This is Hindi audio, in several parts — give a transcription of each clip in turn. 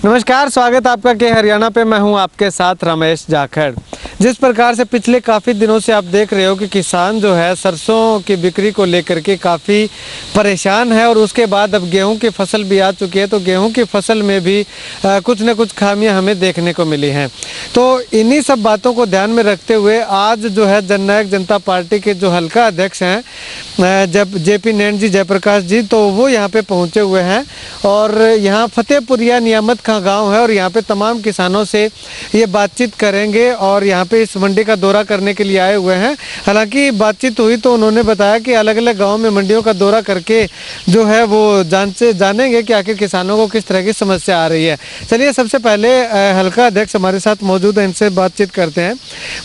नमस्कार, स्वागत आपका के हरियाणा पे। मैं हूं आपके साथ रमेश जाखड़। जिस प्रकार से पिछले काफ़ी दिनों से आप देख रहे हो कि किसान जो है सरसों की बिक्री को लेकर के काफ़ी परेशान है और उसके बाद अब गेहूं की फसल भी आ चुकी है, तो गेहूं की फसल में भी कुछ न कुछ खामियां हमें देखने को मिली हैं। तो इन्हीं सब बातों को ध्यान में रखते हुए आज जो है जननायक जनता पार्टी के जो हल्का अध्यक्ष हैं JP नैन जी, जयप्रकाश जी, तो वो यहाँ पे पहुँचे हुए हैं और यहाँ फतेहपुरिया नियामत खां गाँव है और यहाँ पे तमाम किसानों से ये बातचीत करेंगे और यहाँ पे इस मंडी का दौरा करने के लिए आए हुए हैं। हालांकि बातचीत हुई तो उन्होंने बताया कि अलग अलग गाँव में मंडियों का दौरा करके जो है वो जानेंगे कि आखिर किसानों को किस तरह की समस्या आ रही है। चलिए सबसे पहले हल्का अध्यक्ष हमारे साथ मौजूद है, इनसे बातचीत करते हैं।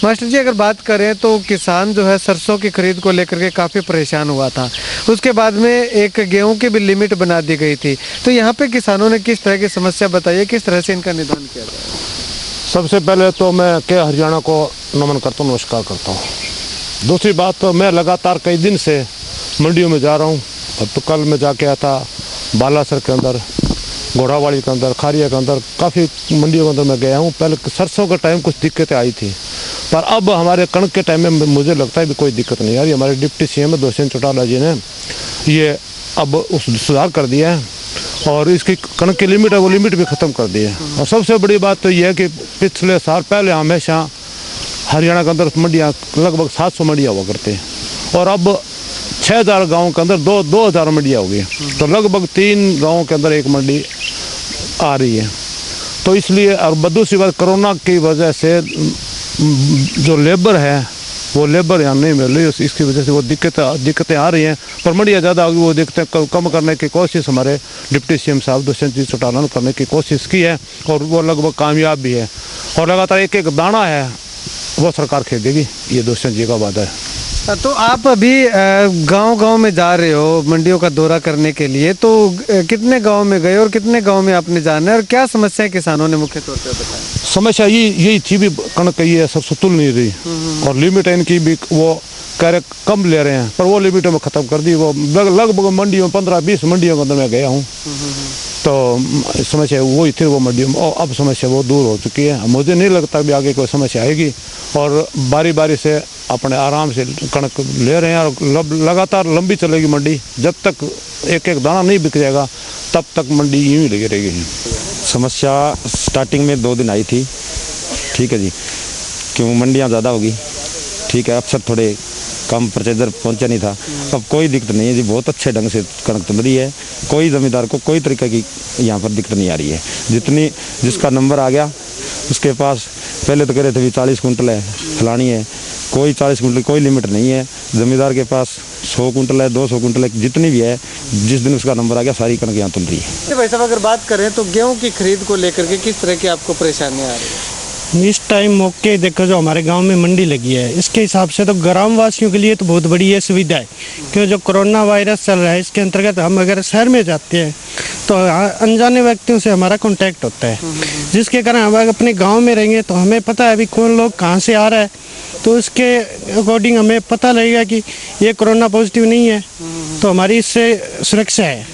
मास्टर जी, अगर बात करें तो किसान जो है सरसों की खरीद को लेकर के काफ़ी परेशान हुआ था, उसके बाद में एक गेहूं की भी लिमिट बना दी गई थी, तो यहाँ पे किसानों ने किस तरह की समस्या बताई है, किस तरह से इनका निदान किया जाए? सबसे पहले तो मैं के हरियाणा को नमन करता हूँ, नमस्कार करता हूँ। दूसरी बात तो मैं लगातार कई दिन से मंडियों में जा रहा हूँ। अब तो कल मैं जाके आया था बालासर के अंदर, घोड़ावाड़ी के अंदर, खारिया के अंदर, काफ़ी मंडियों के अंदर मैं गया हूँ। पहले सरसों के टाइम कुछ दिक्कतें आई थी, पर अब हमारे कणक के टाइम में मुझे लगता है भी कोई दिक्कत नहीं आ रही। हमारे डिप्टी CM दुष्यंत चौटाला जी ने ये अब उस सुधार कर दिया है और इसकी कणक की लिमिट है वो लिमिट भी ख़त्म कर दी है। और सबसे बड़ी बात तो ये है कि पिछले साल पहले हमेशा हरियाणा के अंदर मंडियाँ लगभग 700 मंडियाँ हुआ करते हैं और अब 6000 गाँव के अंदर 2000 मंडियाँ हो गई, तो लगभग 3 गाँव के अंदर एक मंडी आ रही है। तो इसलिए और दूसरी बात, कोरोना की वजह से जो लेबर है वो लेबर यहाँ नहीं मिल रही, इसकी वजह से वो दिक्कतें आ रही हैं। पर मंडियाँ ज़्यादा होगी, वो दिक्कतें कम करने की कोशिश हमारे डिप्टी CM साहब दुष्यंत जी चौटाला ने करने की कोशिश की है और वो लगभग कामयाब भी है। और लगातार एक एक दाना है वो सरकार खरीदेगी, ये दुष्यंत जी का वादा है। तो आप अभी गांव-गांव में जा रहे हो मंडियों का दौरा करने के लिए, तो कितने गांव में गए और कितने गांव में आपने जाना है और क्या समस्याएं किसानों ने मुख्य तौर पे बताई? समस्या यही थी भी कणक ये सबसे तुल नहीं रही और लिमिट इनकी भी वो कह रहे कम ले रहे हैं, पर वो लिमिट में ख़त्म कर दी। वो लगभग मंडियों 15-20 मंडियों के अंदर मैं गया हूँ, तो समस्या वही थी वो मंडियों में, और अब समस्या वो दूर हो चुकी है। मुझे नहीं लगता भी आगे कोई समस्या आएगी और बारी बारी से अपने आराम से कणक ले रहे हैं और लगातार लंबी चलेगी मंडी। जब तक एक एक दाना नहीं बिक जाएगा तब तक मंडी यूँ ही लगी रहेगी। समस्या स्टार्टिंग में 2 दिन आई थी, ठीक है जी, क्यों मंडियाँ ज़्यादा होगी, ठीक है, अक्सर थोड़े कम परचेजर पहुंचा नहीं था। अब कोई दिक्कत नहीं है जी, बहुत अच्छे ढंग से कणक चल रही है, कोई ज़मींदार को कोई तरीके की यहाँ पर दिक्कत नहीं आ रही है। जिसका नंबर आ गया उसके पास, पहले तो कह रहे थे भी 40 कुंटल है फलानी है, कोई 40 कुंटल कोई लिमिट नहीं है। ज़मींदार के पास 100 कुंटल है, 200 कुंटल है, जितनी भी है, जिस दिन उसका नंबर आ गया सारी कणक यहाँ तुल रही है। भाई साहब, अगर बात करें तो गेहूं की खरीद को लेकर के किस तरह की आपको परेशानियाँ आ रही है? इस टाइम मौके देखो जो हमारे गांव में मंडी लगी है, इसके हिसाब से तो ग्राम वासियों के लिए तो बहुत बड़ी ये सुविधा है, क्योंकि जो कोरोना वायरस चल रहा है इसके अंतर्गत हम अगर शहर में जाते हैं तो अनजाने व्यक्तियों से हमारा कांटेक्ट होता है, जिसके कारण हम अपने गांव में रहेंगे तो हमें पता है अभी कौन लोग कहां से आ रहा है, तो उसके अकॉर्डिंग हमें पता लगेगा कि ये कोरोना पॉजिटिव नहीं है, तो हमारी इससे सुरक्षा है।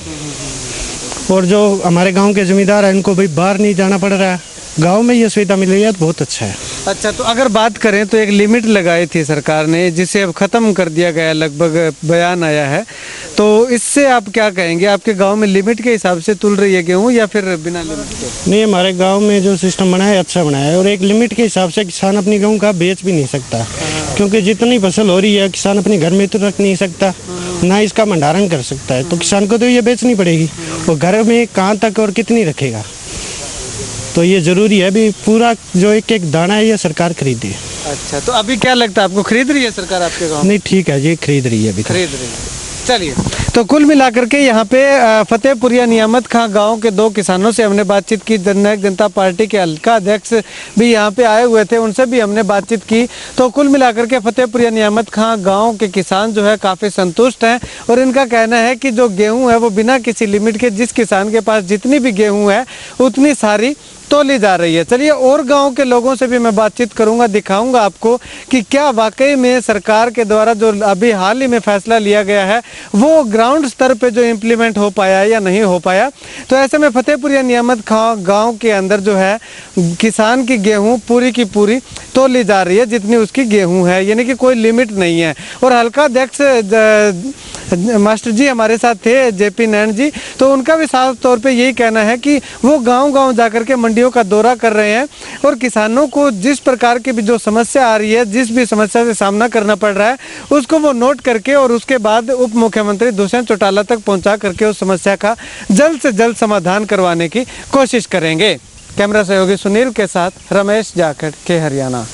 और जो हमारे गाँव के जमींदार हैं इनको भी बाहर नहीं जाना पड़ रहा है, गांव में ये सुविधा मिल रही है तो बहुत अच्छा है। अच्छा, तो अगर बात करें तो एक लिमिट लगाई थी सरकार ने, जिसे अब ख़त्म कर दिया गया, लगभग बयान आया है, तो इससे आप क्या कहेंगे? आपके गांव में लिमिट के हिसाब से तुल रही है गेहूँ या फिर बिना लिमिट के? नहीं, हमारे गांव में जो सिस्टम बना है अच्छा बना है और एक लिमिट के हिसाब से किसान अपनी गेहूँ का बेच भी नहीं सकता, क्योंकि जितनी फसल हो रही है किसान अपने घर में तो रख नहीं सकता, ना इसका भंडारण कर सकता है, तो किसान को तो ये बेचनी पड़ेगी, और घर में कहाँ तक और कितनी रखेगा। तो ये ज़रूरी है भी पूरा जो एक एक दाना है ये सरकार खरीदी है। अच्छा, तो अभी क्या लगता है आपको, खरीद रही है सरकार आपके गाँव? नहीं, ठीक है जी, खरीद रही है अभी, खरीद रही है। चलिए, तो कुल मिलाकर के यहाँ पे फतेहपुरिया नियामत खां गांव के 2 किसानों से हमने बातचीत की। जननायक जनता पार्टी के हल्का अध्यक्ष भी यहाँ पे आए हुए थे, उनसे भी हमने बातचीत की। तो कुल मिलाकर के फतेहपुरिया नियामत खां गांव के किसान जो है काफ़ी संतुष्ट हैं और इनका कहना है कि जो गेहूँ है वो बिना किसी लिमिट के, जिस किसान के पास जितनी भी गेहूँ है उतनी सारी तोली जा रही है। चलिए और गांव के लोगों से भी मैं बातचीत करूंगा, दिखाऊंगा आपको कि क्या वाकई में सरकार के द्वारा जो अभी हाल ही में फैसला लिया गया है वो ग्राउंड स्तर पे जो इम्प्लीमेंट हो पाया या नहीं हो पाया। तो ऐसे में फतेहपुर या नियामत खां गाँव के अंदर जो है किसान की गेहूँ पूरी की पूरी तोली जा रही है जितनी उसकी गेहूँ है, यानी कि कोई लिमिट नहीं है। और हल्का अध्यक्ष मास्टर जी हमारे साथ थे, जेपी नैन जी, तो उनका भी साफ तौर पे यही कहना है कि वो गांव-गांव जाकर के मंडियों का दौरा कर रहे हैं और किसानों को जिस प्रकार की भी जो समस्या आ रही है, जिस भी समस्या से सामना करना पड़ रहा है, उसको वो नोट करके और उसके बाद उप मुख्यमंत्री दुष्यंत चौटाला तक पहुंचा करके उस समस्या का जल्द से जल्द समाधान करवाने की कोशिश करेंगे। कैमरा सहयोगी सुनील के साथ रमेश जाखड़ के हरियाणा।